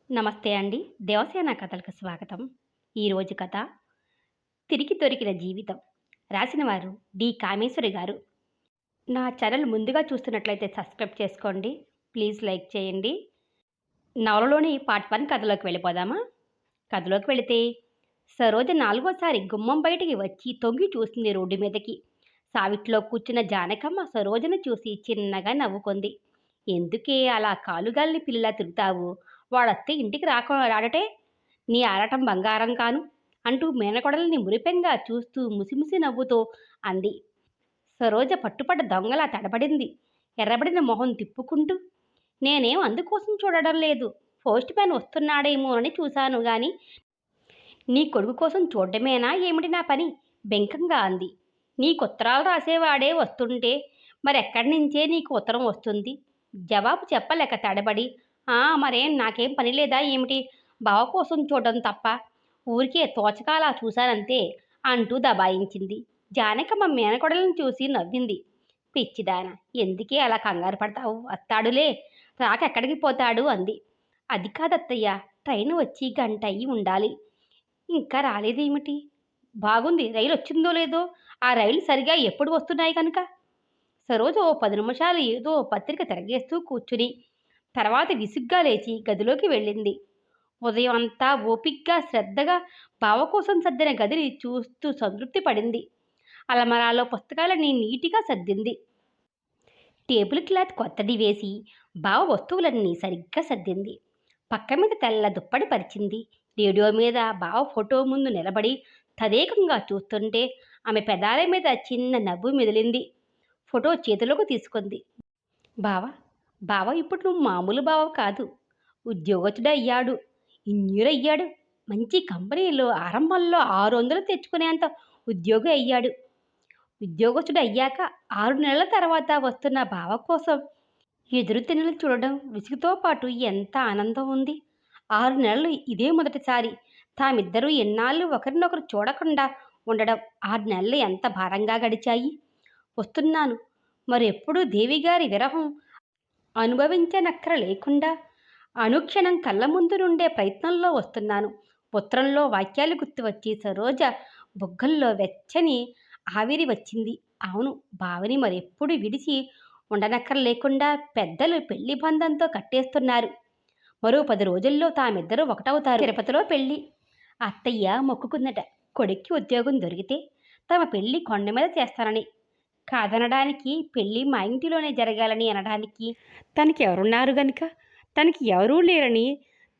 నమస్తే అండి. దేవసేన కథలకు స్వాగతం. ఈరోజు కథ 'తిరిగి దొరికిన జీవితం' రాసినవారు డి. కామేశ్వరి గారు. నా ఛానల్ ముందుగా చూస్తున్నట్లయితే సబ్స్క్రైబ్ చేసుకోండి. ప్లీజ్ లైక్ చేయండి. నవలలోని పార్ట్ 1 కథలోకి వెళ్ళిపోదామా? కథలోకి వెళితే సరోజ నాలుగోసారి గుమ్మం బయటికి వచ్చి తొంగి చూసింది రోడ్డు మీదకి. సావిట్లో కూర్చున్న జానకమ్మ సరోజను చూసి చిన్నగా నవ్వుకుంది. ఎందుకే అలా కాలుగాలిని పిల్లలా తిరుగుతావు? వాడొస్తే ఇంటికి రాడటే, నీ ఆరాటం బంగారం కాను అంటూ మేనకోడల్ని మురిపెంగా చూస్తూ ముసిముసి నవ్వుతో అంది. సరోజ పట్టుపడ్డ దొంగలా తడబడింది. ఎర్రబడిన మొహం తిప్పుకుంటూ, నేనేం అందుకోసం చూడడం లేదు. పోస్ట్ మ్యాన్ వస్తున్నాడేమోనని చూశాను గాని నీ కొడుకు కోసం చూడ్డమేనా ఏమిటి నా పని? బెంకంగా అంది. నీకుత్తరాలు రాసేవాడే వస్తుంటే మరెక్కడి నుంచే నీకు ఉత్తరం వస్తుంది? జవాబు చెప్పలేక తడబడి, మరేం నాకేం పని లేదా ఏమిటి? బావ కోసం చూడడం తప్ప ఊరికే తోచకాలా చూశానంతే అంటూ దబాయించింది. జానకమ్మ మేనకోడలను చూసి నవ్వింది. పిచ్చిదాన, ఎందుకే అలా కంగారు పడతావు? వస్తాడులే, రాక ఎక్కడికి పోతాడు అంది. అది కాదత్తయ్య, ట్రైన్ వచ్చి గంట అయి ఉండాలి, ఇంకా రాలేదేమిటి? బాగుంది, రైలు వచ్చిందో లేదో. ఆ రైలు సరిగా ఎప్పుడు వస్తున్నాయి కనుక? సరోజ ఓ 10 నిమిషాలు ఏదో పత్రిక తిరగేస్తూ కూర్చుని తర్వాత విసుగ్గా లేచి గదిలోకి వెళ్ళింది. ఉదయం అంతా ఓపిగ్గా శ్రద్ధగా బావ కోసం సర్దిన గదిని చూస్తూ సంతృప్తి పడింది. అలమరాలో పుస్తకాలని నీటిగా సర్దింది. టేబుల్ క్లాత్ కొత్తది వేసి బావ వస్తువులన్నీ సరిగ్గా సర్దింది. పక్క మీద తెల్ల దుప్పటి పరిచింది. రేడియో మీద బావ ఫోటో ముందు నిలబడి తదేకంగా చూస్తుంటే ఆమె పెదాల మీద చిన్న నవ్వు మెదిలింది. ఫోటో చేతిలోకి తీసుకుంది. బావ, బావ ఇప్పుడు నువ్వు మామూలు బావ కాదు. ఉద్యోగస్తుడు అయ్యాడు, ఇంజనీర్ అయ్యాడు, మంచి కంపెనీలో ఆరంభంలో 600 తెచ్చుకునేంత ఉద్యోగి అయ్యాడు. ఉద్యోగస్తుడు అయ్యాక 6 నెలల తర్వాత వస్తున్న బావ కోసం ఎదురు తెన్నులు చూడడం విసుగుతో పాటు ఎంత ఆనందం ఉంది. 6 నెలలు ఇదే మొదటిసారి. తామిద్దరూ ఎన్నాళ్ళు ఒకరినొకరు చూడకుండా ఉండడం. 6 నెలలు ఎంత భారంగా గడిచాయి. వస్తున్నాను, మరెప్పుడూ దేవిగారి విరహం అనుభవించనక్కర లేకుండా అనుక్షణం కళ్ళ ముందు నుండే ప్రయత్నంలో వస్తున్నాను. ఉత్తరంలో వాక్యాలు గుర్తువచ్చి సరోజ బుగ్గల్లో వెచ్చని ఆవిరి వచ్చింది. అవును, బావని మరెప్పుడు విడిచి ఉండనక్కర లేకుండా పెద్దలు పెళ్లి బంధంతో కట్టేస్తున్నారు. మరో 10 రోజుల్లో తామిద్దరూ ఒకటవుతారు. తిరుపతిలో పెళ్లి. అత్తయ్య మొక్కుకుందట, కొడుక్కి ఉద్యోగం దొరికితే తమ పెళ్లి కొండ మీద చేస్తానని. కాదనడానికి, పెళ్ళి మా ఇంటిలోనే జరగాలని అనడానికి తనకి ఎవరున్నారు గనుక? తనకి ఎవరూ లేరని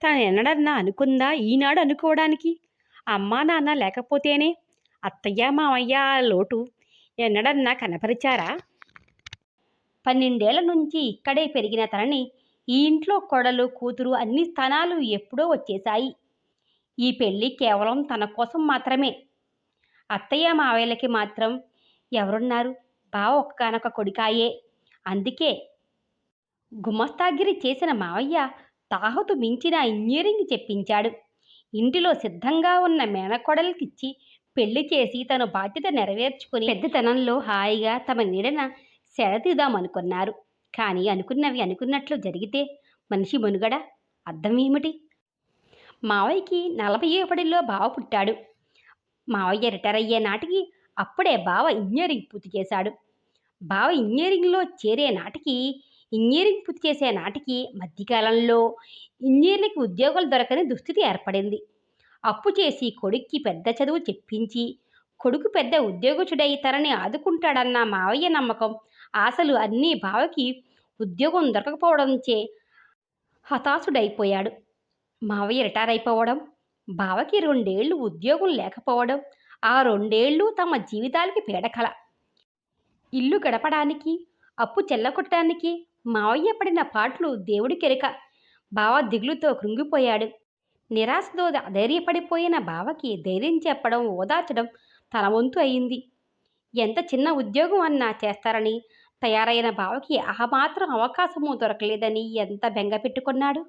తను ఎన్నడన్నా అనుకుందా ఈనాడు అనుకోవడానికి? అమ్మా నాన్న లేకపోతేనే అత్తయ్య మామయ్య ఆ లోటు ఎన్నడన్నా కనపరిచారా? 12 ఏళ్ల నుంచి ఇక్కడే పెరిగిన తనని ఈ ఇంట్లో కోడలు కూతురు అన్ని స్థానాలు ఎప్పుడో వచ్చేశాయి. ఈ పెళ్ళి కేవలం తన కోసం మాత్రమే. అత్తయ్య మావయ్యలకి మాత్రం ఎవరున్నారు? బావ ఒక్కగానొక్క కొడుకాయే. అందుకే గుమస్తాగిరి చేసిన మావయ్య తాహతు మించిన ఇంజనీరింగ్ చెప్పించాడు. ఇంటిలో సిద్ధంగా ఉన్న మేనకోడలికిచ్చి పెళ్లి చేసి తన బాధ్యత నెరవేర్చుకుని పెద్దతనంలో హాయిగా తమ నీడన సెడతీద్దామనుకున్నారు. కానీ అనుకున్నవి అనుకున్నట్లు జరిగితే మనిషి మనుగడ అర్థం ఏమిటి? మావయ్యకి 40 ఏపడిలో బావ పుట్టాడు. మావయ్య రిటైర్ అయ్యే నాటికి అప్పుడే బావ ఇంజనీరింగ్ పూర్తి చేశాడు. బావ ఇంజనీరింగ్ పూర్తి చేసే నాటికి మధ్యకాలంలో ఇంజనీర్లకి ఉద్యోగాలు దొరకని దుస్థితి ఏర్పడింది. అప్పు చేసి కొడుక్కి పెద్ద చదువు చెప్పించి కొడుకు పెద్ద ఉద్యోగస్తుడై తనని ఆదుకుంటాడన్న మావయ్య నమ్మకం, ఆశలు అన్నీ బావకి ఉద్యోగం దొరకకపోవడంచే హతాశుడైపోయాడు. మావయ్య రిటైర్ అయిపోవడం, బావకి 2 ఏళ్ళు ఉద్యోగం లేకపోవడం, ఆ 2 ఏళ్ళు తమ జీవితాలకి పీడకల. ఇల్లు గడపడానికి, అప్పు చెల్లకొట్టడానికి మావయ్య పడిన పాట్లు దేవుడికెరుక. బావ దిగులుతో కృంగిపోయాడు. నిరాశతో అధైర్యపడిపోయిన బావకి ధైర్యం చెప్పడం, ఓదార్చడం తన వంతు అయింది. ఎంత చిన్న ఉద్యోగం అన్నా చేస్తారని తయారైన బావకి ఆ మాత్రం అవకాశము దొరకలేదని ఎంత బెంగ పెట్టుకున్నాడు.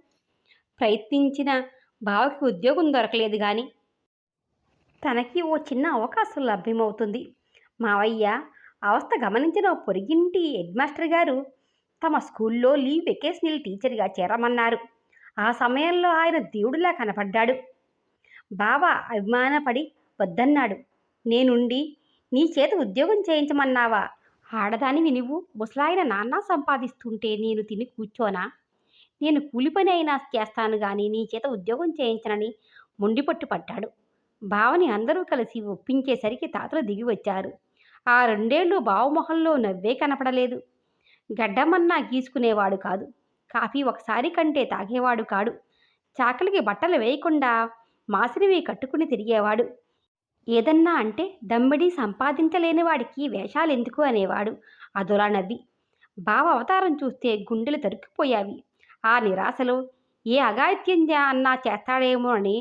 ప్రయత్నించిన బావకి ఉద్యోగం దొరకలేదు గాని తనకి ఓ చిన్న అవకాశం లభ్యమవుతుంది. మావయ్య అవస్థ గమనించిన పొరుగింటి హెడ్ మాస్టర్ గారు తమ స్కూల్లో లీవ్ వెకేషనల్ టీచర్గా చేరమన్నారు. ఆ సమయంలో ఆయన దేవుడిలా కనపడ్డాడు. బావ అభిమానపడి వద్దన్నాడు. నేనుండి నీ చేత ఉద్యోగం చేయించమన్నావా? ఆడదానివి నువ్వు ముసలాయన నాన్న సంపాదిస్తుంటే నేను తిని కూర్చోనా? నేను కూలి పని అయినా చేస్తాను గాని నీ చేత ఉద్యోగం చేయించనని మొండిపట్టు పట్టాడు. బావని అందరూ కలిసి ఒప్పించేసరికి తాతలు దిగి వచ్చారు. ఆ 2 ఏళ్ళు బావ మొహంలో నవ్వే కనపడలేదు. గడ్డమన్నా గీసుకునేవాడు కాదు. కాఫీ ఒకసారి కంటే తాగేవాడు కాడు. చాకలికి బట్టలు వేయకుండా మాసినవి కట్టుకుని తిరిగేవాడు. ఏదన్నా అంటే దమ్మిడి సంపాదించలేని వాడికి వేషాలెందుకు అనేవాడు అదోలా నవ్వి. బావ అవతారం చూస్తే గుండెలు తరుక్కుపోయావి. ఆ నిరాశలో ఏ అఘాయిత్యం అన్నా చేస్తాడేమో అని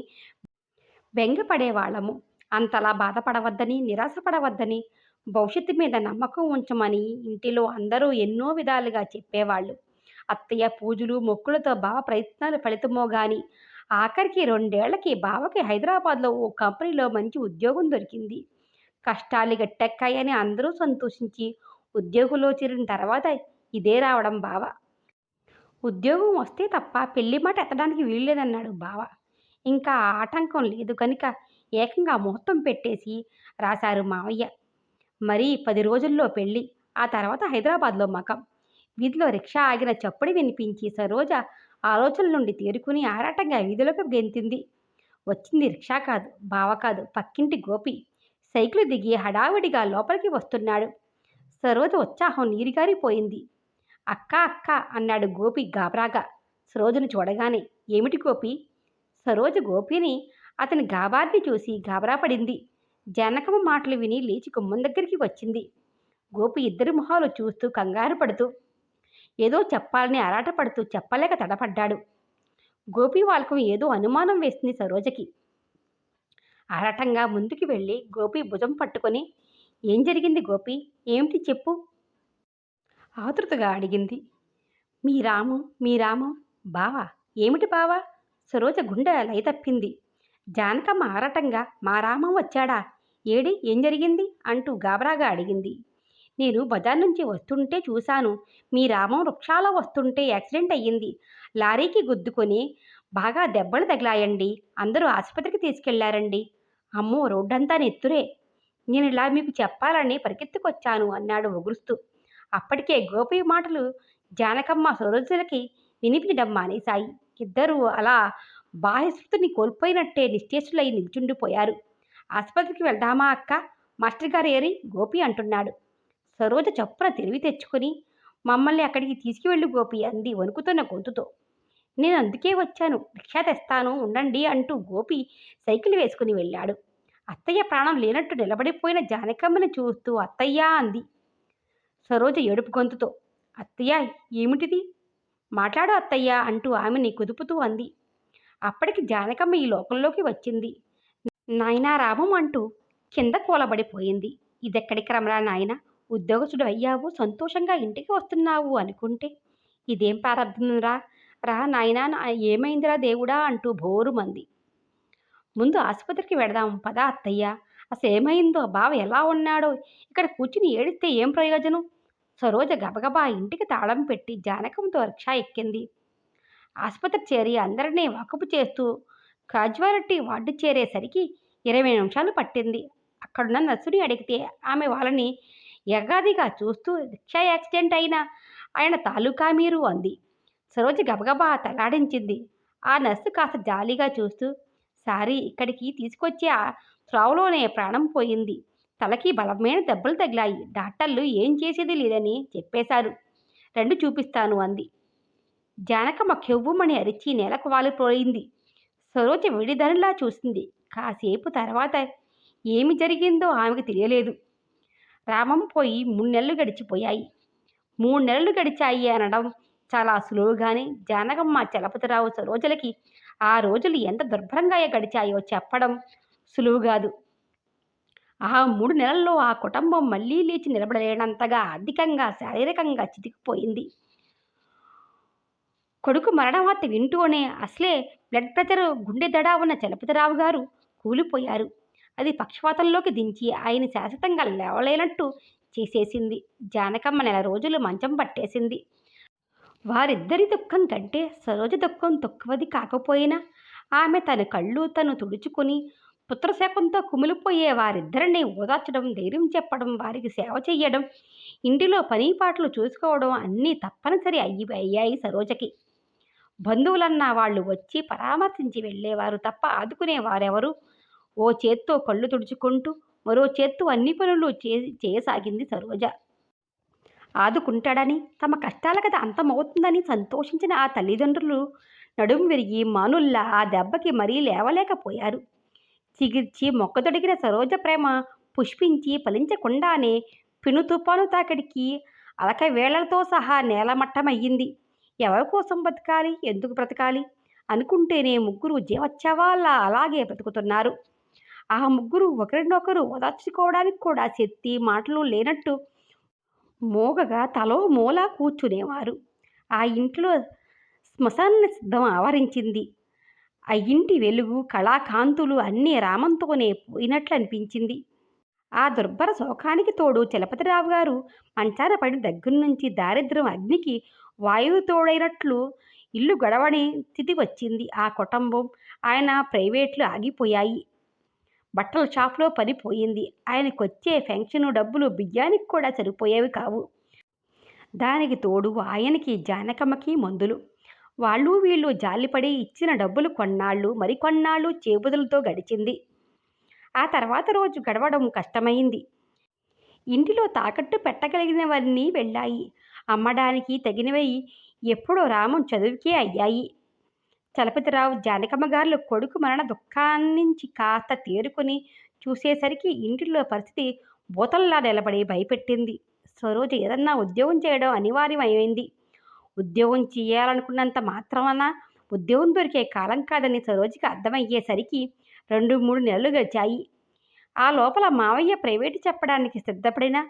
బెంగపడేవాళ్ళము. అంతలా బాధపడవద్దని, నిరాశపడవద్దని, భవిష్యత్తు మీద నమ్మకం ఉంచమని ఇంటిలో అందరూ ఎన్నో విధాలుగా చెప్పేవాళ్ళు. అత్తయ్య పూజలు, మొక్కులతో బావ ప్రయత్నాలు ఫలితమో గాని ఆఖరికి 2 ఏళ్లకి బావకి హైదరాబాద్‌లో ఓ కంపెనీలో మంచి ఉద్యోగం దొరికింది. కష్టాలు గట్టెక్కాయని అందరూ సంతోషించి ఉద్యోగంలో చేరిన తర్వాత ఇదే రావడం బావ. ఉద్యోగం వస్తే తప్ప పెళ్లి మాట ఎత్తడానికి వీల్లేదన్నాడు బావ. ఇంకా ఆ ఆటంకం లేదు కనుక ఏకంగా ముహూర్తం పెట్టేసి రాశారు మావయ్య. మరీ 10 రోజుల్లో పెళ్లి. ఆ తర్వాత హైదరాబాద్‌లో మకాం. వీధిలో రిక్షా ఆగిన చప్పుడు వినిపించి సరోజ ఆలోచనల నుండి తేరుకుని ఆరాటంగా వీధిలోకి గెంతింది. వచ్చింది రిక్షా కాదు, బావ కాదు, పక్కింటి గోపి. సైకిలు దిగి హడావిడిగా లోపలికి వస్తున్నాడు. సరోజ ఉత్సాహం నీరుగారిపోయింది. అక్కా అక్కా అన్నాడు గోపి గాబరాగా సరోజను చూడగానే. ఏమిటి గోపీ? సరోజ గోపిని అతని గాబార్ని చూసి గాబరా పడింది. జానకమ్మ మాటలు విని లేచి గుమ్మం దగ్గరికి వచ్చింది. గోపి ఇద్దరి మొహాలు చూస్తూ కంగారు పడుతూ ఏదో చెప్పాలని ఆరాటపడుతూ చెప్పలేక తడపడ్డాడు. గోపి వాళ్ళకు ఏదో అనుమానం వేసింది సరోజకి. ఆరాటంగా ముందుకు వెళ్ళి గోపి భుజం పట్టుకొని ఏం జరిగింది గోపి? ఏమిటి చెప్పు? ఆతృతగా అడిగింది. మీ రాము బావా? ఏమిటి బావా? సరోజ గుండె లయ తప్పింది. జానకమ్మ ఆరాటంగా మా రామం వచ్చాడా? ఏడి ఏం జరిగింది? అంటూ గాబరాగా అడిగింది. నేను బజార్ నుంచి వస్తుంటే చూశాను. మీ రామం రిక్షాలో వస్తుంటే యాక్సిడెంట్ అయ్యింది. లారీకి గుద్దుకొని బాగా దెబ్బలు తగిలాయండి. అందరూ ఆసుపత్రికి తీసుకెళ్లారండి. అమ్మో రోడ్డంతా నెత్తురే. నేనిలా మీకు చెప్పాలని పరిగెత్తుకొచ్చాను అన్నాడు ఒగురుస్తూ. అప్పటికే గోపి మాటలు జానకమ్మ సరోజలకి వినిపించడం మానేశాయి. ఇద్దరూ అలా బాహ్యస్మృతిని కోల్పోయినట్టే నిశ్చేష్టులై నిల్చుండిపోయారు. ఆసుపత్రికి వెళ్దామా అక్క? మాస్టర్ గారు ఏరి? గోపి అంటున్నాడు. సరోజ చప్పున తెలివి తెచ్చుకుని మమ్మల్ని అక్కడికి తీసుకువెళ్ళు గోపి అంది వణుకుతున్న గొంతుతో. నేను అందుకే వచ్చాను. రిక్షా తెస్తాను ఉండండి అంటూ గోపి సైకిల్ వేసుకుని వెళ్ళాడు. అత్తయ్య ప్రాణం లేనట్టు నిలబడిపోయిన జానకమ్మని చూస్తూ అత్తయ్యా అంది సరోజ ఏడుపు గొంతుతో. అత్తయ్య ఏమిటిది? మాట్లాడు అత్తయ్య అంటూ ఆమెని కుదుపుతూ అంది. అప్పటికి జానకమ్మ ఈ లోకంలోకి వచ్చింది. నాయనా రామం అంటూ కింద కూలబడిపోయింది. ఇదెక్కడి క్రమరా నాయన? ఉద్యోగస్తుడు అయ్యావు, సంతోషంగా ఇంటికి వస్తున్నావు అనుకుంటే ఇదేం ప్రారంభంరా? రా నాయనా ఏమైందిరా దేవుడా అంటూ భోరుమంది. ముందు ఆసుపత్రికి వెడదాం పదా అత్తయ్య. అసలేమైందో, బావ ఎలా ఉన్నాడో ఇక్కడ కూర్చుని ఏడిస్తే ఏం ప్రయోజనం? సరోజ గబగబా ఇంటికి తాళం పెట్టి జానకంతో రిక్షా ఎక్కింది. ఆసుపత్రి చేరి అందరినీ వాకపు చేస్తూ క్యాజువాలిటీ వార్డు చేరేసరికి 20 నిమిషాలు పట్టింది. అక్కడున్న నర్సుని అడిగితే ఆమె వాళ్ళని ఎగాదిగా చూస్తూ రిక్షా యాక్సిడెంట్ అయిన ఆయన తాలూకా మీరు అంది. సరోజ గబగబా తలాడించింది. ఆ నర్సు కాస్త జాలిగా చూస్తూ సారీ ఇక్కడికి తీసుకొచ్చే ఆ త్రోవలోనే ప్రాణం పోయింది. తలకి బలమైన దెబ్బలు తగిలాయి. డాక్టర్లు ఏం చేసేది లేదని చెప్పేశారు. రెండు చూపిస్తాను అంది. జానకమ్మ కెవ్వుమని అరిచి నేలకు వాలిపోయింది. సరోజ విడిదనిలా చూసింది. కాసేపు తర్వాత ఏమి జరిగిందో ఆమెకు తెలియలేదు. రామం పోయి 3 నెలలు గడిచిపోయాయి. 3 నెలలు గడిచాయి అనడం చాలా సులువుగానే జానకమ్మ చలపతిరావు సరోజలకి ఆ రోజులు ఎంత దుర్భరంగా గడిచాయో చెప్పడం సులువు కాదు. ఆ 3 నెలల్లో ఆ కుటుంబం మళ్ళీ లేచి నిలబడలేనంతగా ఆర్థికంగా శారీరకంగా చితికిపోయింది. కొడుకు మరణవార్త వింటూనే అసలే బ్లడ్ ప్రెషర్ గుండె దడ ఉన్న చలపతిరావు గారు కూలిపోయారు. అది పక్షవాతంలోకి దించి ఆయన శాశ్వతంగా లేవలేనట్టు చేసేసింది. జానకమ్మ నెల రోజులు మంచం పట్టేసింది. వారిద్దరి దుఃఖం కంటే సరోజ దుఃఖం తక్కువది కాకపోయినా ఆమె తన కళ్ళు తను తుడుచుకుని పుత్రశోకంతో కుమిలిపోయే వారిద్దరిని ఓదార్చడం, ధైర్యం చెప్పడం, వారికి సేవ చెయ్యడం, ఇంటిలో పనిపాట్లు చూసుకోవడం అన్నీ తప్పనిసరి అయ్యాయి సరోజకి. బంధువులన్న వాళ్ళు వచ్చి పరామర్శించి వెళ్ళేవారు తప్ప ఆదుకునేవారెవరు? ఓ చేత్తో కళ్ళు తుడుచుకుంటూ మరో చేత్తో అన్ని పనులు చేయసాగింది సరోజ. ఆదుకుంటాడని, తమ కష్టాల కథ అంతమవుతుందని సంతోషించిన ఆ తల్లిదండ్రులు నడుం విరిగి మానుల్లా ఆ దెబ్బకి మరీ లేవలేకపోయారు. చిగిర్చి మొక్కతొడిగిన సరోజ ప్రేమ పుష్పించి ఫలించకుండానే పెను తుఫాను తాకిడికి అలక వేళలతో సహా నేలమట్టమయ్యింది. ఎవరి కోసం బతకాలి, ఎందుకు బ్రతకాలి అనుకుంటేనే ముగ్గురు జీవోత్సవాల్లా అలాగే బ్రతుకుతున్నారు. ఆ ముగ్గురు ఒకరినొకరు ఓదార్చుకోవడానికి కూడా శక్తి, మాటలు లేనట్టు మోగగా తలో మూల కూర్చునేవారు. ఆ ఇంట్లో శ్మశాన సిద్ధం ఆవరించింది. ఆ ఇంటి వెలుగు, కళాకాంతులు అన్నీ రామంతోనే పోయినట్లు అనిపించింది. ఆ దుర్భర శోకానికి తోడు చలపతిరావు గారు మంచాన పడి దగ్గర్నుంచి దారిద్ర్యం అగ్నికి వాయువు తోడైనట్లు ఇల్లు గడవని స్థితి వచ్చింది. ఆ కుటుంబం, ఆయన ప్రైవేట్లు ఆగిపోయాయి. బట్టల షాపులో పని పోయింది. ఆయనకొచ్చే పెన్షను డబ్బులు బియ్యానికి కూడా సరిపోయేవి కావు. దానికి తోడు ఆయనకి, జానకమ్మకి మందులు. వాళ్ళు వీళ్ళు జాలిపడి ఇచ్చిన డబ్బులు కొన్నాళ్ళు, మరికొన్నాళ్ళు చేబుదులతో గడిచింది. ఆ తర్వాత రోజు గడవడం కష్టమైంది. ఇంటిలో తాకట్టు పెట్టగలిగినవన్నీ వెళ్ళాయి. అమ్మడానికి తగినవి ఎప్పుడో రామం చదువుకే అయ్యాయి. చలపతిరావు, జానకమ్మగార్లు కొడుకు మరణ దుఃఖాన్నించి కాస్త తేరుకుని చూసేసరికి ఇంటిలో పరిస్థితి భూతంలా నిలబడి భయపెట్టింది. సరోజ ఏదన్నా ఉద్యోగం చేయడం అనివార్యమైంది. ఉద్యోగం చేయాలనుకున్నంత మాత్రాన ఉద్యోగం దొరికే కాలం కాదని సరోజకి అర్థమయ్యేసరికి 2-3 నెలలు గడిచాయి. ఆ లోపల మావయ్య ప్రైవేటు చెప్పడానికి సిద్ధపడినా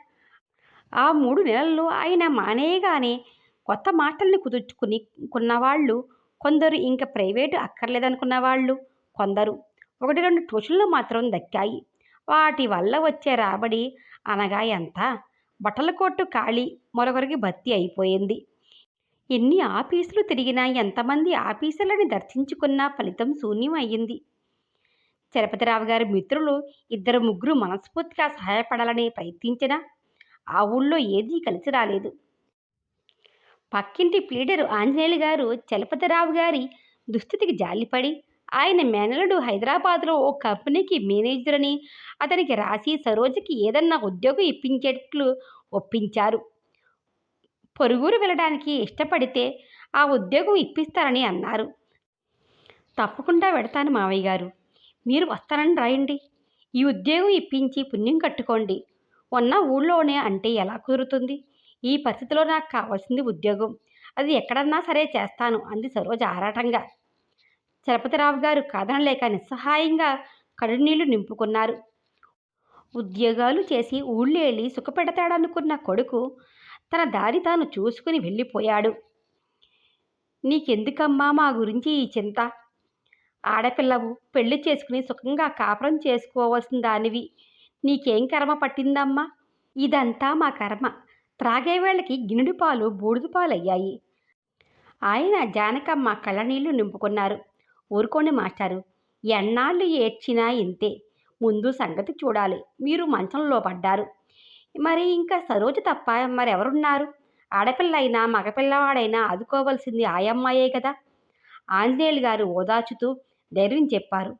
ఆ 3 నెలల్లో ఆయన మానేయగానే కొత్త మాటల్ని కుదుర్చుకున్నవాళ్ళు కొందరు, ఇంక ప్రైవేటు అక్కర్లేదనుకున్నవాళ్ళు కొందరు. 1-2 ట్యూషన్లు మాత్రం దక్కాయి. వాటి వల్ల వచ్చే రాబడి అనగా ఎంత? బట్టల కొట్టు ఖాళీ, మరొకరికి భర్తీ అయిపోయింది. ఎన్ని ఆఫీసులు తిరిగినా, ఎంతమంది ఆఫీసర్లని దర్శించుకున్నా ఫలితం శూన్యం అయ్యింది. చలపతిరావు గారి మిత్రులు 2-3 మనస్ఫూర్తిగా సహాయపడాలని ప్రయత్నించినా ఆ ఊళ్ళో ఏదీ కలిసి రాలేదు. పక్కింటి ప్లీడరు ఆంజనేయులు గారు చలపతిరావు గారి దుస్థితికి జాలిపడి ఆయన మేనలుడు హైదరాబాదులో ఓ కంపెనీకి మేనేజరని అతనికి రాసి సరోజకి ఏదన్నా ఉద్యోగం ఇప్పించేట్లు ఒప్పించారు. పొరుగురు వెళ్ళడానికి ఇష్టపడితే ఆ ఉద్యోగం ఇప్పిస్తారని అన్నారు. తప్పకుండా వెడతాను మావయ్య గారు. మీరు వస్తానని రాయండి. ఈ ఉద్యోగం ఇప్పించి పుణ్యం కట్టుకోండి. ఉన్న ఊళ్ళోనే అంటే ఎలా కుదురుతుంది? ఈ పరిస్థితిలో నాకు కావాల్సింది ఉద్యోగం. అది ఎక్కడన్నా సరే చేస్తాను అంది సరోజ ఆరాటంగా. చలపతిరావు గారు కాదనలేక నిస్సహాయంగా కడునీళ్లు నింపుకున్నారు. ఉద్యోగాలు చేసి ఊళ్ళేళ్ళి సుఖపెడతాడనుకున్న కొడుకు తన దారి తాను చూసుకుని వెళ్ళిపోయాడు. నీకెందుకమ్మా మా గురించి ఈ చింత? ఆడపిల్లవు, పెళ్లి చేసుకుని సుఖంగా కాపురం చేసుకోవాల్సిన దానివి. నీకేం కర్మ పట్టిందమ్మా? ఇదంతా మా కర్మ. త్రాగేవేళకి గిన్నెడు పాలు బూడిద పాలయ్యాయి. ఆయన, జానకమ్మ కళ్ళనీళ్లు నింపుకున్నారు. ఊరుకోండి మాస్టారు, ఎన్నాళ్ళు ఏడ్చినా ఇంతే. ముందు సంగతి చూడాలి. మీరు మంచంలో పడ్డారు. మరి ఇంకా సరోజ తప్ప మరెవరున్నారు? ఆడపిల్ల అయినా మగపిల్లవాడైనా ఆదుకోవలసింది ఆయమ్మాయే కదా. ఆంజనేయులు గారు ఓదార్చుతూ ధైర్యం చెప్పారు.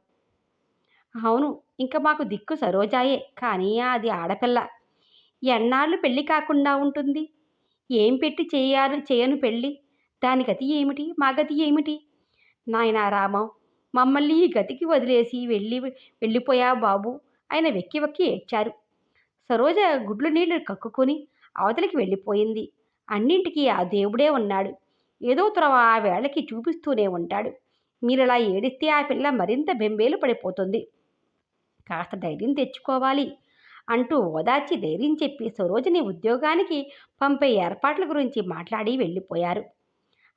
అవును, ఇంక మాకు దిక్కు సరోజాయే. కానీ అది ఆడపిల్ల. ఎన్నాళ్ళు పెళ్లి కాకుండా ఉంటుంది? ఏం పెట్టి చేయను పెళ్ళి? దాని గతి ఏమిటి? మా గతి ఏమిటి? నాయనా రామం, మమ్మల్ని ఈ గతికి వదిలేసి వెళ్ళిపోయావు బాబు. ఆయన వెక్కి వెక్కి ఏడ్చారు. సరోజ గుడ్లు నీళ్లు కక్కుకొని అవతలికి వెళ్ళిపోయింది. అన్నింటికీ ఆ దేవుడే ఉన్నాడు. ఏదో త్రవ ఆ వేళకి చూపిస్తూనే ఉంటాడు. మీరలా ఏడిస్తే ఆ పిల్ల మరింత బెంబేలు పడిపోతుంది. కాస్త ధైర్యం తెచ్చుకోవాలి అంటూ ఓదార్చి ధైర్యం చెప్పి సరోజని ఉద్యోగానికి పంపే ఏర్పాట్ల గురించి మాట్లాడి వెళ్ళిపోయారు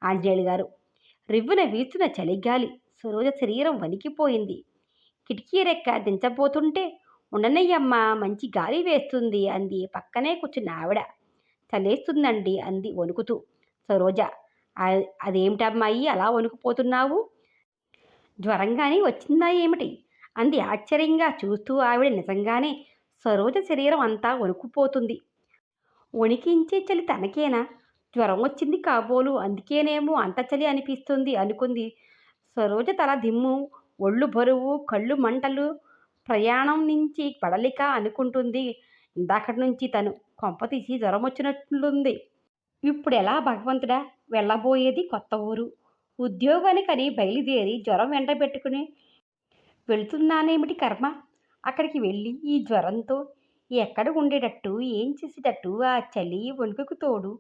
ఆంజనేయులు గారు. రివ్వున వీస్తున్న చలిగాలి సరోజ శరీరం వణికిపోయింది. కిటికీ రెక్క దించబోతుంటే ఉండనయ్యమ్మా, మంచి గాలి వేస్తుంది అంది పక్కనే కూర్చున్న ఆవిడ. చలేస్తుందండి అంది వణుకుతూ సరోజ. అదేమిటమ్మాయి అలా వణుకుపోతున్నావు? జ్వరంగాని వచ్చిందా ఏమిటి? అంది ఆశ్చర్యంగా చూస్తూ ఆవిడ. నిజంగానే సరోజ శరీరం అంతా వణుకుపోతుంది. వణికించే చలి తనకేనా? జ్వరం వచ్చింది కాబోలు, అందుకేనేమో అంత చలి అనిపిస్తుంది అనుకుంది. సరోజ తల దిమ్ము, ఒళ్ళు బరువు, కళ్ళు మంటలు, ప్రయాణం నుంచి పడలిక అనుకుంటుంది. ఇందాకటి నుంచి తను కొంపతీసి జ్వరం వచ్చినట్లుంది. ఇప్పుడెలా భగవంతుడా? వెళ్ళబోయేది కొత్త ఊరు. ఉద్యోగానికని బయలుదేరి జ్వరం వెంటబెట్టుకుని వెళ్తున్నానేమిటి కర్మ? అక్కడికి వెళ్ళి ఈ జ్వరంతో ఎక్కడ ఉండేటట్టు, ఏం చేసేటట్టు? ఆ చలి వణుకుకు తోడు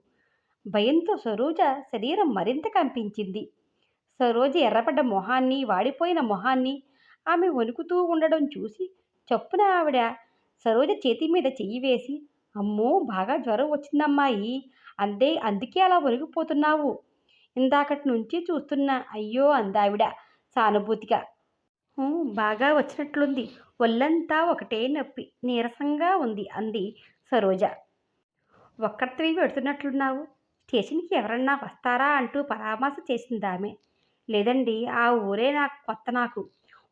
భయంతో సరోజ శరీరం మరింత కంపించింది. సరోజ ఎర్రపడ్డ మొహాన్ని, వాడిపోయిన మొహాన్ని, ఆమె వణుకుతూ ఉండడం చూసి చప్పున ఆవిడ సరోజ చేతి మీద చెయ్యి వేసి, అమ్మో బాగా జ్వరం వచ్చిందమ్మాయి, అందుకే అలా వణికిపోతున్నావు. ఇందాకటి నుంచి చూస్తున్నా అయ్యో అందావిడ సానుభూతిగా. బాగా వచ్చినట్లుంది. ఒళ్ళంతా ఒకటే నొప్పి, నీరసంగా ఉంది అంది సరోజ. ఒక్కరివి వెడుతున్నట్లున్నావు. స్టేషన్కి ఎవరన్నా వస్తారా అంటూ పరామర్శ చేసిందామె. లేదండి, ఆ ఊరే నాకు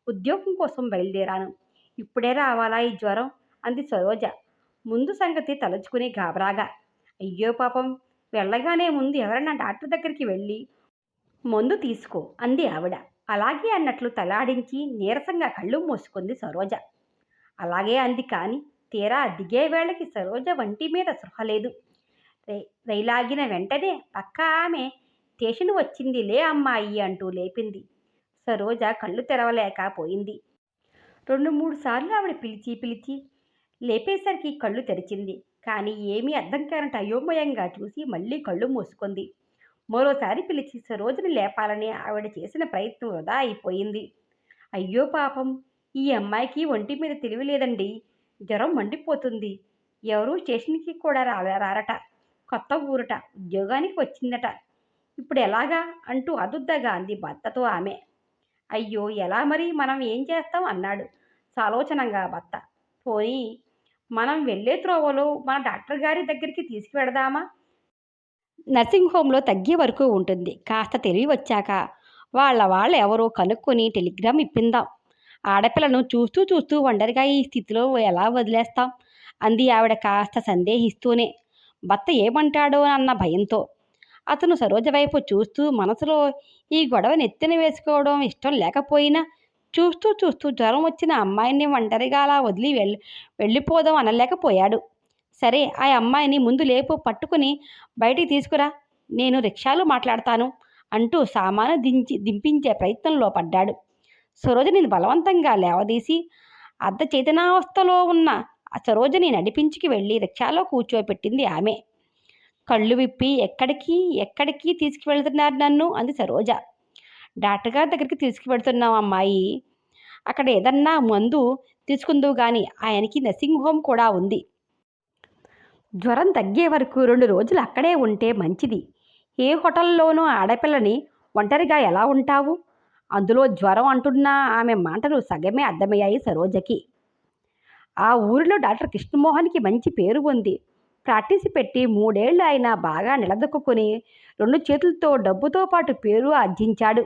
ఉద్యోగం కోసం బయలుదేరాను. ఇప్పుడే రావాలా ఈ జ్వరం? అంది సరోజ ముందు సంగతి తలుచుకుని గాబరాగా. అయ్యో పాపం, వెళ్ళగానే ముందు ఎవరన్నా డాక్టర్ దగ్గరికి వెళ్ళి మందు తీసుకో అంది ఆవిడ. అలాగే అన్నట్లు తలాడించి నీరసంగా కళ్ళు మూసుకుంది సరోజ. అలాగే అంది. కాని తీరా దిగే వేళకి సరోజ వంటి మీద స్పృహ లేదు. రైలాగిన వెంటనే పక్క ఆమె స్టేషన్ వచ్చింది లే అమ్మాయి అంటూ లేపింది. సరోజ కళ్ళు తెరవలేకపోయింది. 2-3 సార్లు ఆవిడ పిలిచి లేపేసరికి కళ్ళు తెరిచింది. కానీ ఏమీ అర్థం కానట్టు అయోమయంగా చూసి మళ్ళీ కళ్ళు మూసుకుంది. మరోసారి పిలిచి సరోజని లేపాలని ఆవిడ చేసిన ప్రయత్నం వృధా అయిపోయింది. అయ్యో పాపం, ఈ అమ్మాయికి ఒంటి మీద తెలివి లేదండి. జ్వరం మండిపోతుంది. ఎవరూ స్టేషన్కి కూడా రారట. కొత్త ఊరట, ఉద్యోగానికి వచ్చిందట. ఇప్పుడు ఎలాగా అంటూ అదుద్దగా అంది భర్తతో ఆమె. అయ్యో ఎలా మరి, మనం ఏం చేస్తాం అన్నాడు సాలోచనంగా భర్త. పోనీ మనం వెళ్ళే త్రోవలో మన డాక్టర్ గారి దగ్గరికి తీసుకువెడదామా? నర్సింగ్ హోంలో తగ్గే వరకు ఉంటుంది. కాస్త తెలివి వచ్చాక వాళ్ళ ఎవరో కనుక్కొని టెలిగ్రామ్ ఇప్పిందాం. ఆడపిల్లను చూస్తూ ఒంటరిగా ఈ స్థితిలో ఎలా వదిలేస్తాం? అంది ఆవిడ కాస్త సందేహిస్తూనే, భర్త ఏమంటాడో అన్న భయంతో. అతను సరోజ వైపు చూస్తూ మనసులో ఈ గొడవ నెత్తిన వేసుకోవడం ఇష్టం లేకపోయినా చూస్తూ జ్వరం వచ్చిన అమ్మాయిని ఒంటరిగా అలా వదిలి వెళ్ళిపోదాం అనలేకపోయాడు. సరే, ఆ అమ్మాయిని ముందు లేపు, పట్టుకుని బయటికి తీసుకురా, నేను రిక్షాలో మాట్లాడతాను అంటూ సామాను దింపించే ప్రయత్నంలో పడ్డాడు. సరోజని బలవంతంగా లేవదీసి అర్ధ చేతనావస్థలో ఉన్న సరోజని నడిపించుకు వెళ్ళి రిక్షాలో కూర్చోపెట్టింది ఆమె. కళ్ళు విప్పి ఎక్కడికి తీసుకువెళ్తున్నారు నన్ను? అంది సరోజ. డాక్టర్ గారి దగ్గరికి తీసుకువెళ్తున్నాం అమ్మాయి. అక్కడ ఏదన్నా మందు తీసుకుందువు గాని, ఆయనకి నర్సింగ్ హోమ్ కూడా ఉంది. జ్వరం తగ్గే వరకు 2 రోజులు అక్కడే ఉంటే మంచిది. ఏ హోటల్లోనూ ఆడపిల్లని ఒంటరిగా ఎలా ఉంటావు? అందులో జ్వరం అంటున్న ఆమె మాటలు సగమే అర్థమయ్యాయి సరోజకి. ఆ ఊరిలో డాక్టర్ కృష్ణమోహన్కి మంచి పేరు ఉంది. ప్రాక్టీస్ పెట్టి 3 ఏళ్ళు అయినా బాగా నిలదొక్కుని 2 చేతులతో డబ్బుతో పాటు పేరు ఆర్జించాడు.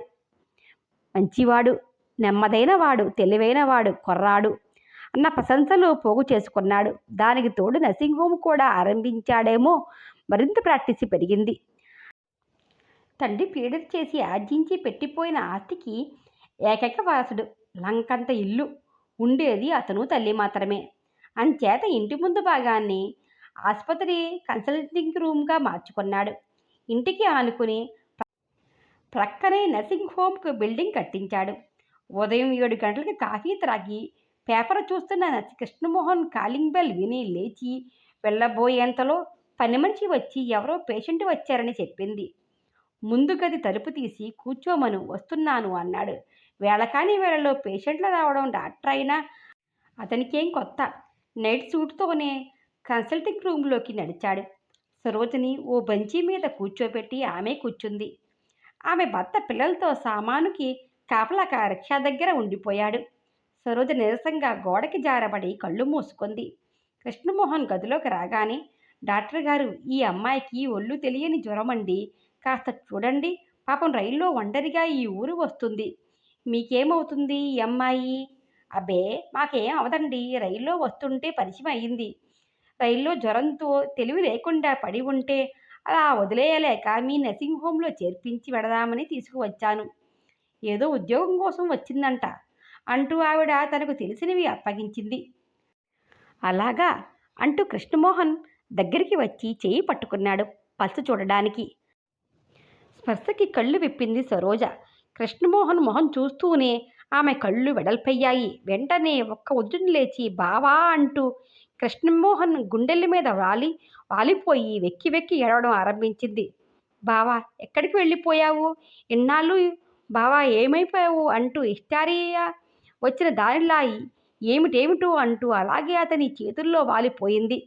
మంచివాడు, నెమ్మదైనవాడు, తెలివైనవాడు, కుర్రాడు అన్న ప్రశంసలు పోగు చేసుకున్నాడు. దానికి తోడు నర్సింగ్ హోమ్ కూడా ఆరంభించాడేమో, మరింత ప్రాక్టీస్ పెరిగింది. తండ్రి పీడర్ చేసి ఆర్జించి పెట్టిపోయిన ఆస్తికి ఏకైక వారసుడు. లంకంత ఇల్లు ఉండేది అతను తల్లి మాత్రమే. అంచేత ఇంటి ముందు భాగాన్ని ఆసుపత్రి కన్సల్టింగ్ రూమ్గా మార్చుకున్నాడు. ఇంటికి ఆనుకుని ప్రక్కనే నర్సింగ్ హోమ్కు బిల్డింగ్ కట్టించాడు. ఉదయం 7 గంటలకి కాఫీ త్రాగి పేపర్ చూస్తున్న కృష్ణమోహన్ కాలింగ్ బెల్ విని లేచి వెళ్ళబోయేంతలో పని మనిషి వచ్చి ఎవరో పేషెంట్ వచ్చారని చెప్పింది. ముందు గది తలుపు తీసి కూర్చోమను, వస్తున్నాను అన్నాడు. వేళకాని వేళలో పేషెంట్లు రావడం డాక్టర్ అయినా అతనికేం కొత్త. నైట్ సూట్తోనే కన్సల్టింగ్ రూమ్లోకి నడిచాడు. సరోజని ఓ బంచీ మీద కూర్చోబెట్టి ఆమె కూర్చుంది. ఆమె భర్త పిల్లలతో సామానుకి కాపలాక రిక్షా దగ్గర ఉండిపోయాడు. సరోజ నీరసంగా గోడకి జారబడి కళ్ళు మూసుకుంది. కృష్ణమోహన్ గదిలోకి రాగానే, డాక్టర్ గారు, ఈ అమ్మాయికి ఒళ్ళు తెలియని జ్వరమండి, కాస్త చూడండి, పాపం రైల్లో ఒంటరిగా ఈ ఊరు వస్తుంది. మీకేమవుతుంది ఈ అమ్మాయి? అబ్బే! మాకేం అవ్వదండి. రైల్లో వస్తుంటే పరిచయం అయింది. రైల్లో జ్వరంతో తెలివి లేకుండా పడి ఉంటే అలా వదిలేయలేక మీ నర్సింగ్ హోమ్‌లో చేర్పించి పెడదామని తీసుకువచ్చాను. ఏదో ఉద్యోగం కోసం వచ్చిందంట అంటూ ఆవిడ తనకు తెలిసినవి అప్పగించింది. అలాగా అంటూ కృష్ణమోహన్ దగ్గరికి వచ్చి చెయ్యి పట్టుకున్నాడు పల్స్ చూడడానికి. స్పర్శకి కళ్ళు విప్పింది సరోజ. కృష్ణమోహన్ మొహం చూస్తూనే ఆమె కళ్ళు వెడల్పయ్యాయి. వెంటనే ఒక్క ఉదుటున లేచి బావా అంటూ కృష్ణమోహన్ గుండెల మీద వాలిపోయి వెక్కి వెక్కి ఏడవడం ఆరంభించింది. బావా ఎక్కడికి వెళ్ళిపోయావు? ఇన్నాళ్ళు బావా ఏమైపోయావు అంటూ హిస్టారియా వచ్చిన దానిలా ఏమిటేమిటో అంటూ అలాగే అతని చేతుల్లో వాలిపోయింది.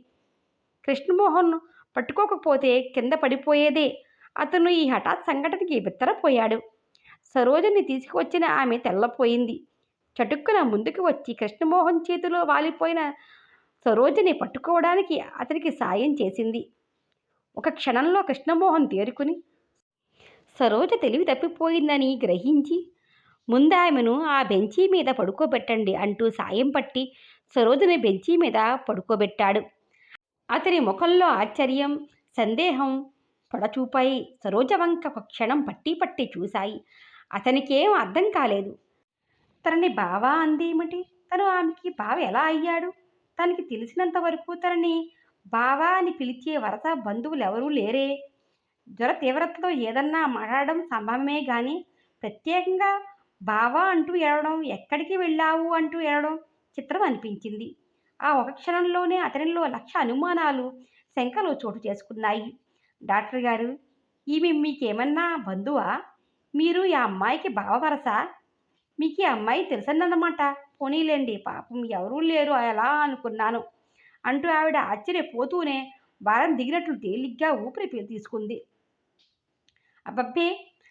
కృష్ణమోహన్ పట్టుకోకపోతే కింద పడిపోయేదే. అతను ఈ హఠాత్ సంఘటనకి బిత్తరపోయాడు. సరోజని తీసుకువచ్చిన ఆమె తెల్లపోయింది. చటుక్కున ముందుకు వచ్చి కృష్ణమోహన్ చేతిలో వాలిపోయిన సరోజని పట్టుకోవడానికి అతనికి సాయం చేసింది. ఒక క్షణంలో కృష్ణమోహన్ తేరుకుని సరోజ తెలివి తప్పిపోయిందని గ్రహించి ముందామెను ఆ బెంచీ మీద పడుకోబెట్టండి అంటూ సాయం పట్టి సరోజని బెంచీ మీద పడుకోబెట్టాడు. అతని ముఖంలో ఆశ్చర్యం, సందేహం పొడచూపాయి. సరోజ వంక ఒక క్షణం పట్టి పట్టి చూశాయి. అతనికేం అర్థం కాలేదు. తనని బావా అందేమిటి? తను ఆమెకి బావ ఎలా అయ్యాడు? తనకి తెలిసినంత వరకు తనని బావా అని పిలిచే వరస బంధువులెవరూ లేరే. జ్వర తీవ్రతతో ఏదన్నా మాట్లాడడం సంభవమే గాని ప్రత్యేకంగా బావా అంటూ ఏడవడం, ఎక్కడికి వెళ్ళావు అంటూ ఏడవడం చిత్రం అనిపించింది. ఆ ఒక క్షణంలోనే అతనిలో లక్ష అనుమానాలు, శంకలు చోటు చేసుకున్నాయి. డాక్టర్ గారు, ఈమె మీకేమన్నా బంధువా? మీరు ఈ అమ్మాయికి బావ వరసా? మీకు ఈ అమ్మాయి తెలుసన్నమాట. పోనీలేండి, పాపం ఎవరూ లేరు అలా అనుకున్నాను అంటూ ఆవిడ ఆశ్చర్యపోతూనే భారం దిగినట్లు తేలిగ్గా ఊపిరి తీసుకుంది. అబ్బబ్బే!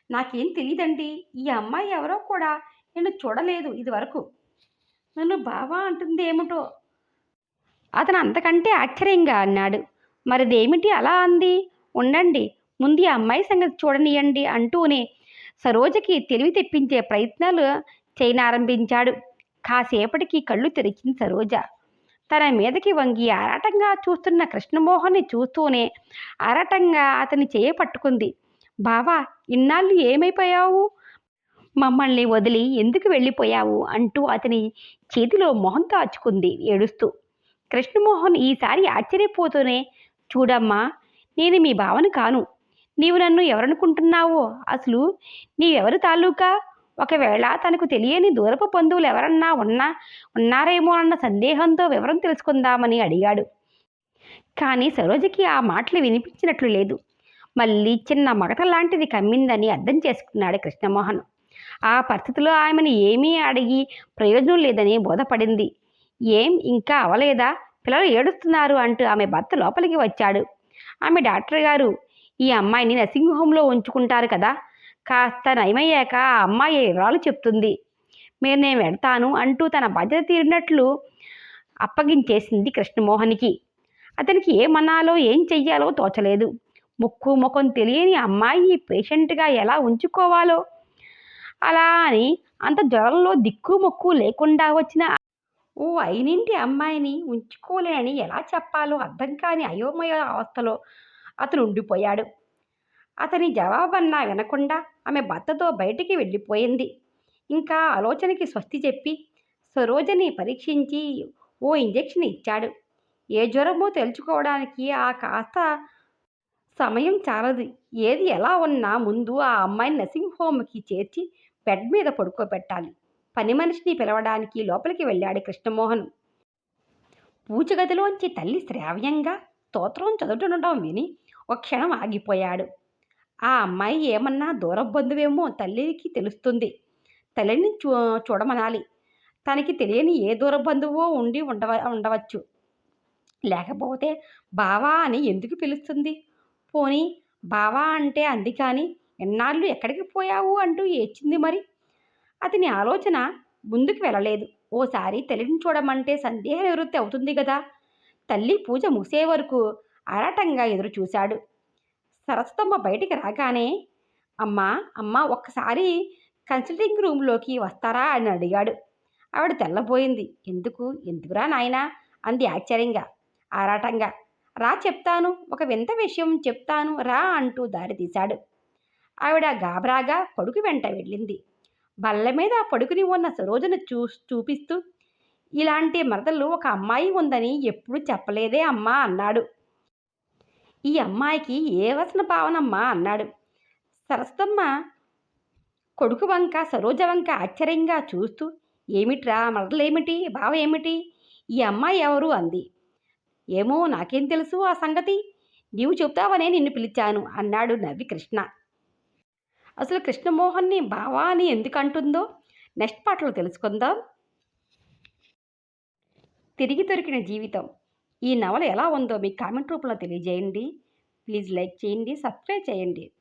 నాకేం తెలీదండి. ఈ అమ్మాయి ఎవరో కూడా నేను చూడలేదు ఇదివరకు. నన్ను బావా అంటుందేమిటో. అతను అంతకంటే ఆశ్చర్యంగా అన్నాడు. మరిదేమిటి అలా అంది? ఉండండి, ముందు ఈ అమ్మాయి సంగతి చూడనియండి అంటూనే సరోజకి తెలివి తెప్పించే ప్రయత్నాలు చేయనారంభించాడు. కాసేపటికి కళ్ళు తెరిచింది సరోజ. తన మీదకి వంగి ఆరాటంగా చూస్తున్న కృష్ణమోహన్ని చూస్తూనే ఆరాటంగా అతని చేయ పట్టుకుంది. బావా, ఇన్నాళ్ళు ఏమైపోయావు? మమ్మల్ని వదిలి ఎందుకు వెళ్ళిపోయావు అంటూ అతని చేతిలో మొహం దాచుకుంది ఏడుస్తూ. కృష్ణమోహన్ ఈసారి ఆశ్చర్యపోతూనే, చూడమ్మా, నేను మీ బావని కాను. నీవు నన్ను ఎవరనుకుంటున్నావో? అసలు నీవెవరి తాలూకా? ఒకవేళ తనకు తెలియని దూరపు బంధువులు ఎవరన్నా ఉన్నారేమో అన్న సందేహంతో వివరం తెలుసుకుందామని అడిగాడు. కానీ సరోజకి ఆ మాటలు వినిపించినట్లు లేదు. మళ్ళీ చిన్న మగత లాంటిది కమ్మిందని అర్థం చేసుకున్నాడు కృష్ణమోహన్. ఆ పరిస్థితిలో ఆమెను ఏమీ అడిగి ప్రయోజనం లేదని బోధపడింది. ఏం ఇంకా అవలేదా? పిల్లలు ఏడుస్తున్నారు అంటూ ఆమె భర్త లోపలికి వచ్చాడు. ఆమె డాక్టర్ గారు, ఈ అమ్మాయిని నర్సింగ్ హోమ్లో ఉంచుకుంటారు కదా, కాస్త నయమయ్యాక ఆ అమ్మాయి వివరాలు చెప్తుంది. మీరు నేను వెళ్తాను అంటూ తన బాధ్యత తీరినట్లు అప్పగించేసింది కృష్ణమోహన్కి. అతనికి ఏమనాలో ఏం చెయ్యాలో తోచలేదు. ముక్కు ముఖం తెలియని అమ్మాయి పేషెంట్గా ఎలా ఉంచుకోవాలో అలా అని అంత జ్వరంలో దిక్కు మొక్కు లేకుండా వచ్చిన ఓ అయినింటి అమ్మాయిని ఉంచుకోలేని ఎలా చెప్పాలో అర్థం కాని అయోమయ అవస్థలో అతను ఉండిపోయాడు. అతని జవాబన్నా వినకుండా ఆమె భర్తతో బయటికి వెళ్ళిపోయింది. ఇంకా ఆలోచనకి స్వస్తి చెప్పి సరోజని పరీక్షించి ఓ ఇంజెక్షన్ ఇచ్చాడు. ఏ జ్వరమో తెలుసుకోవడానికి ఆ కాస్త సమయం చాలదు. ఏది ఎలా ఉన్నా ముందు ఆ అమ్మాయిని నర్సింగ్ హోమ్కి చేర్చి బెడ్ మీద పడుకోబెట్టాలి. పని మనిషిని పిలవడానికి లోపలికి వెళ్ళాడు కృష్ణమోహన్. పూజగదిలోంచి తల్లి శ్రావ్యంగా స్తోత్రం చదువుతుండటం విని ఒక క్షణం ఆగిపోయాడు. ఆ అమ్మాయి ఏమన్నా దూర బంధువేమో తల్లికి తెలుస్తుంది. తల్లిని చూడమనాలి. తనకి తెలియని ఏ దూర బంధువో ఉండవచ్చు. లేకపోతే బావా అని ఎందుకు పిలుస్తుంది? పోనీ బావా అంటే అంది కానీ ఎన్నాళ్ళు ఎక్కడికి పోయావు అంటూ ఏడ్చింది మరి. అతని ఆలోచన ముందుకు వెళ్ళలేదు. ఓసారి తల్లిని చూడమంటే సందేహ నివృత్తి అవుతుంది కదా. తల్లి పూజ ముగిసే వరకు ఆరాటంగా ఎదురు చూశాడు. సరస్వతమ్మ బయటికి రాగానే, "అమ్మా, అమ్మా ఒక్కసారి కన్సల్టింగ్ రూమ్‌లోకి వస్తారా?" అని అడిగాడు. ఆవిడ తెల్లబోయింది. ఎందుకురా నాయనా?" అంది ఆశ్చర్యంగా, ఆరాటంగా. "రా చెప్తాను. ఒక వింత విషయం చెప్తాను రా" అంటూ దారి తీశాడు. ఆవిడ గాబరాగా కొడుకు వెంట వెళ్ళింది. బల్ల మీద పడుకుని ఉన్న సరోజను చూపిస్తూ, "ఇలాంటి మరదలు ఒక అమ్మాయి ఉందని ఎప్పుడూ చెప్పలేదే అమ్మా" అన్నాడు. "ఈ అమ్మాయికి ఏ వసన భావనమ్మా" అన్నాడు. సరస్వతమ్మ కొడుకు వంక, సరోజ వంక ఆశ్చర్యంగా చూస్తూ, "ఏమిట్రా, మరదలేమిటి, బావ ఏమిటి, ఈ అమ్మాయి ఎవరు?" అంది. "ఏమో, నాకేం తెలుసు ఆ సంగతి. నీవు చెప్తావనే నిన్ను పిలిచాను" అన్నాడు నవ్వి కృష్ణ. అసలు కృష్ణమోహన్ని బావా అని ఎందుకంటుందో నెక్స్ట్ పార్ట్లో తెలుసుకుందాం. తిరిగి దొరికిన జీవితం ఈ నవల ఎలా ఉందో మీ కామెంట్ రూపంలో తెలియజేయండి. ప్లీజ్ లైక్ చేయండి, సబ్స్క్రైబ్ చేయండి.